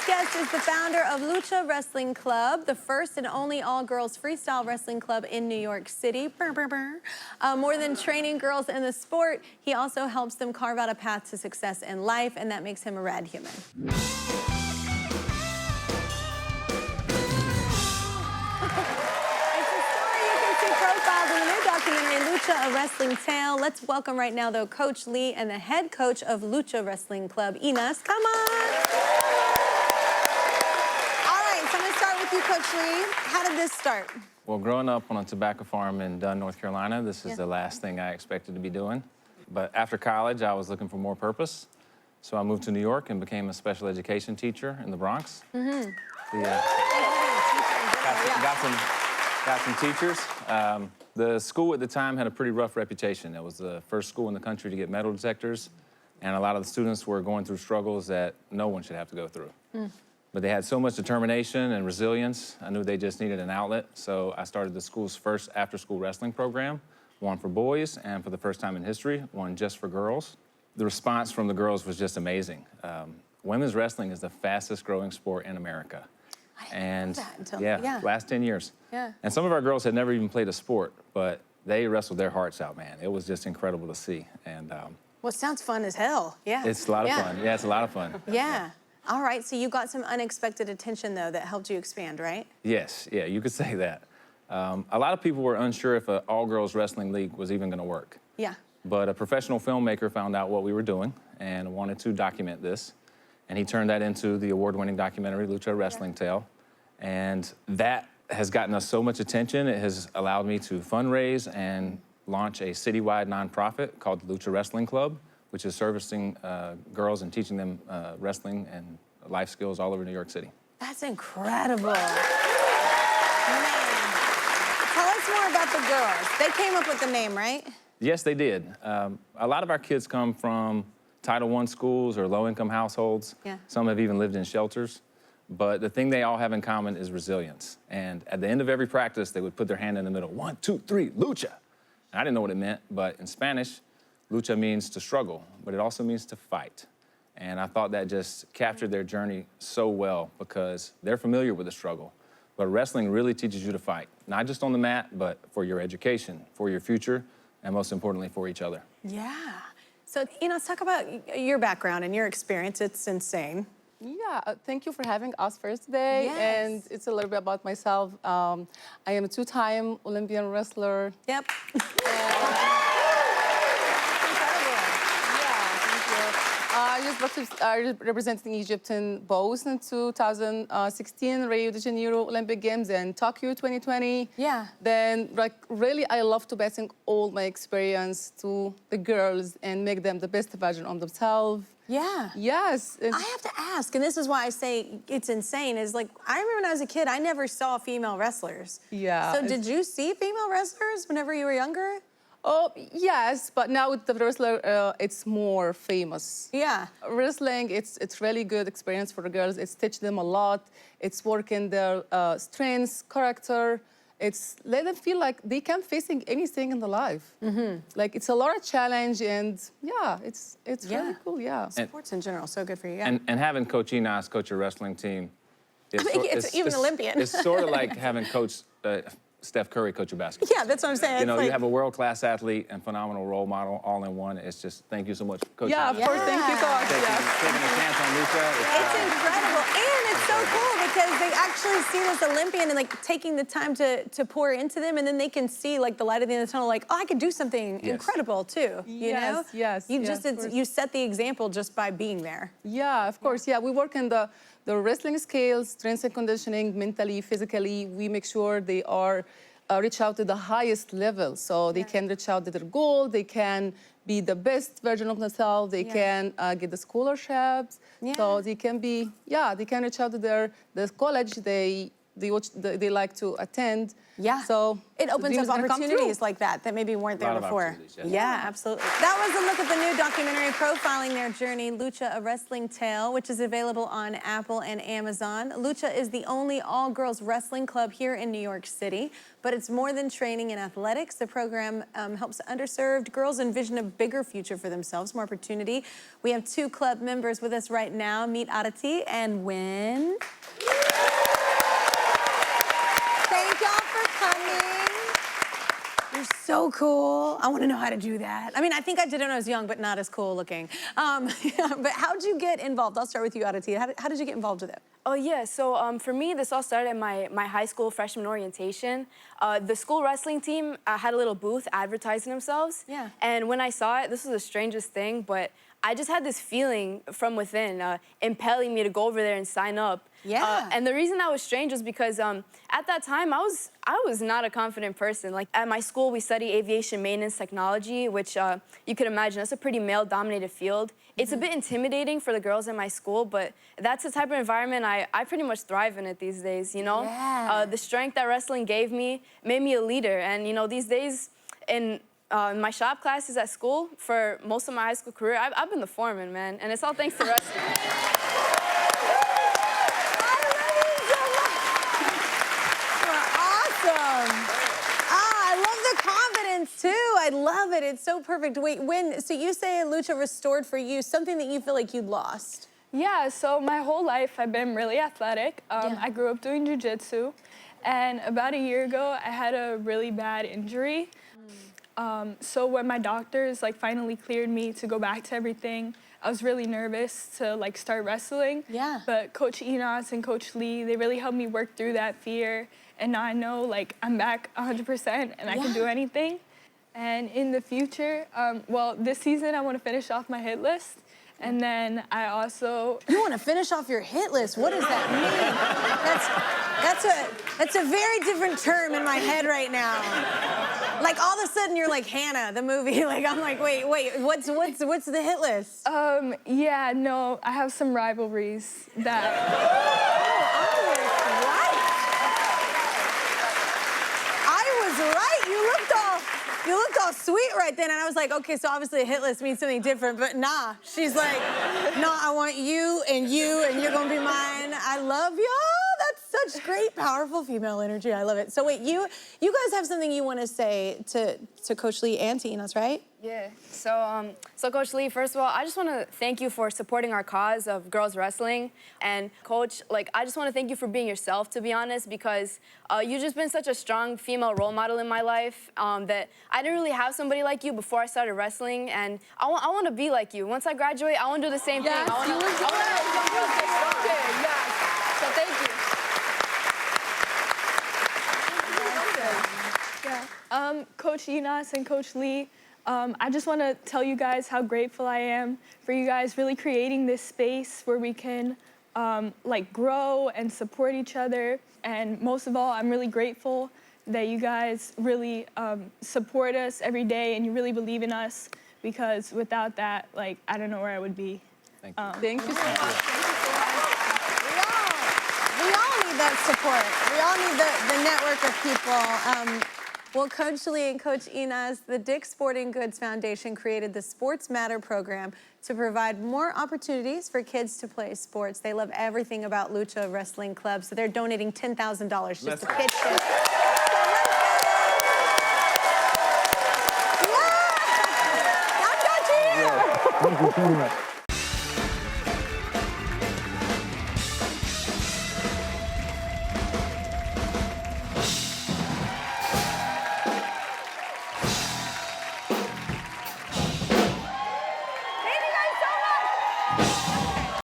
next guest is the founder of LUCHA Wrestling Club, the first and only all-girls freestyle wrestling club in New York City. More than training girls in the sport, he also helps them carve out a path to success in life, and that makes him a rad human. Profiled in the new documentary, LUCHA, A Wrestling Tale. Let's welcome right now, though, Coach Lee and the head coach of LUCHA Wrestling Club, Enas. Come on. All right, so I'm going to start with you, Coach Lee. How did this start? Well, growing up on a tobacco farm in Dunn, North Carolina, this is the last thing I expected to be doing. But after college, I was looking for more purpose. So I moved to New York and became a special education teacher in the Bronx. Got some teachers. The school at the time had a pretty rough reputation. It was the first school in the country to get metal detectors, and a lot of the students were going through struggles that no one should have to go through. But they had so much determination and resilience, I knew they just needed an outlet, so I started the school's first after-school wrestling program, one for boys, and for the first time in history, one just for girls. The response from the girls was just amazing. Women's wrestling is the fastest growing sport in America. And last 10 years. And some of our girls had never even played a sport, but they wrestled their hearts out, man. It was just incredible to see. And well, it sounds fun as hell. It's a lot of fun. Yeah, it's a lot of fun. All right, so you got some unexpected attention, though, that helped you expand, right? Yes, yeah, you could say that. A lot of people were unsure if an all-girls wrestling league was even gonna work. But a professional filmmaker found out what we were doing and wanted to document this. And he turned that into the award-winning documentary, LUCHA Wrestling Tale. And that has gotten us so much attention. It has allowed me to fundraise and launch a citywide nonprofit called the LUCHA Wrestling Club, which is servicing girls and teaching them wrestling and life skills all over New York City. That's incredible. Man. Tell us more about the girls. They came up with the name, right? Yes, they did. A lot of our kids come from Title I schools or low-income households. Some have even lived in shelters. But the thing they all have in common is resilience. And at the end of every practice, they would put their hand in the middle. 1, 2, 3, lucha. And I didn't know what it meant, but in Spanish, lucha means to struggle, but it also means to fight. And I thought that just captured their journey so well because they're familiar with the struggle. But wrestling really teaches you to fight, not just on the mat, but for your education, for your future, and most importantly, for each other. So, let's talk about your background and your experience. It's insane. Thank you for having us first today. And it's a little bit about myself. I am a two-time Olympian wrestler. I was representing Egypt in both in 2016 Rio de Janeiro Olympic Games and Tokyo 2020. Then, really, I love to passing all my experience to the girls and make them the best version of themselves. Yes. I have to ask, and this is why I say it's insane, is like, I remember when I was a kid, I never saw female wrestlers. So did you see female wrestlers whenever you were younger? Oh, yes, but now with the wrestler, it's more famous. Wrestling, it's really good experience for the girls. It's teach them a lot. It's working their strengths, character. It's let them feel like they can facing anything in the life. Like it's a lot of challenge, and it's really cool. Sports in general, so good for you. And having Coach Enas coach your wrestling team, it's even Olympian. It's sort of like having Coach Steph Curry coach your basketball. That's what I'm saying. You know, you have a world-class athlete and phenomenal role model all in one. It's just, thank you so much, Coach. Of course, thank you so much. Taking a chance on LUCHA. It's incredible, and it's so cool because they actually see this Olympian and like taking the time to pour into them, and then they can see like the light at the end of the tunnel, like, oh, I could do something incredible too. You know? You set the example just by being there. Of course. We work in the wrestling skills, strength and conditioning, mentally, physically. We make sure they are reach out to the highest level, so they can reach out to their goal. They can be the best version of themselves. They can get the scholarships, so they can be they can reach out to the college they they like to attend. Yeah. So it opens up opportunities like that maybe weren't there before. Yeah, absolutely. That was a look at the new documentary profiling their journey, LUCHA, A Wrestling Tale, which is available on Apple and Amazon. LUCHA is the only all-girls wrestling club here in New York City, but it's more than training in athletics. The program helps underserved girls envision a bigger future for themselves, more opportunity. We have 2 club members with us right now. Meet Aditi and Win. Thank y'all for coming. You're so cool. I want to know how to do that. I mean, I think I did it when I was young, but not as cool looking. But how'd you get involved? I'll start with you, Aditi. How did you get involved with it? Oh, yeah. So for me, this all started at my high school freshman orientation. The school wrestling team had a little booth advertising themselves. Yeah. And when I saw it, this was the strangest thing, but I just had this feeling from within impelling me to go over there and sign up. Yeah. And the reason that was strange was because at that time, I was not a confident person. Like, at my school, we study aviation maintenance technology, which you could imagine, that's a pretty male-dominated field. It's a bit intimidating for the girls in my school, but that's the type of environment I pretty much thrive in it these days, you know? Yeah. The strength that wrestling gave me made me a leader. And, you know, these days, in my shop classes at school, for most of my high school career, I've been the foreman, man. And it's all thanks to wrestling. Too. I love it. It's so perfect. Wait, so you say LUCHA restored for you something that you feel like you lost? Yeah, so my whole life I've been really athletic. I grew up doing jiu-jitsu, and about a year ago I had a really bad injury. So when my doctors finally cleared me to go back to everything, I was really nervous to start wrestling. Yeah. But Coach Enas and Coach Lee, they really helped me work through that fear, and now I know I'm back 100% and I can do anything. And in the future, well, this season I want to finish off my hit list. And then I also... You want to finish off your hit list? What does that mean? That's a very different term in my head right now. Like, all of a sudden you're like Hannah, the movie. I'm like, wait, what's the hit list? Yeah, no, I have some rivalries that... You looked all sweet right then, and I was like, okay, so obviously a hit list means something different, but nah. She's like, no, I want you, and you're gonna be mine. I love y'all. That's such great, powerful female energy. I love it. So wait, you guys have something you want to say to Coach Lee and to Enas, right? Yeah. So Coach Lee, first of all, I just want to thank you for supporting our cause of girls wrestling. And Coach, I just want to thank you for being yourself, to be honest, because you've just been such a strong female role model in my life that I didn't really have somebody like you before I started wrestling. And I want to be like you. Once I graduate, I want to do the same thing. Yes, you will do it. Yes. So thank you. Coach Enas and Coach Lee, I just want to tell you guys how grateful I am for you guys really creating this space where we can grow and support each other. And most of all, I'm really grateful that you guys really support us every day and you really believe in us, because without that, I don't know where I would be. Thank you. Thank you so much. We all need that support. We all need the network of people. Well, Coach Lee and Coach Enas, the Dick's Sporting Goods Foundation created the Sports Matter program to provide more opportunities for kids to play sports. They love everything about LUCHA Wrestling Club, so they're donating $10,000 just to pitch in. Yeah! I'm Coach Enas! Thank you so much.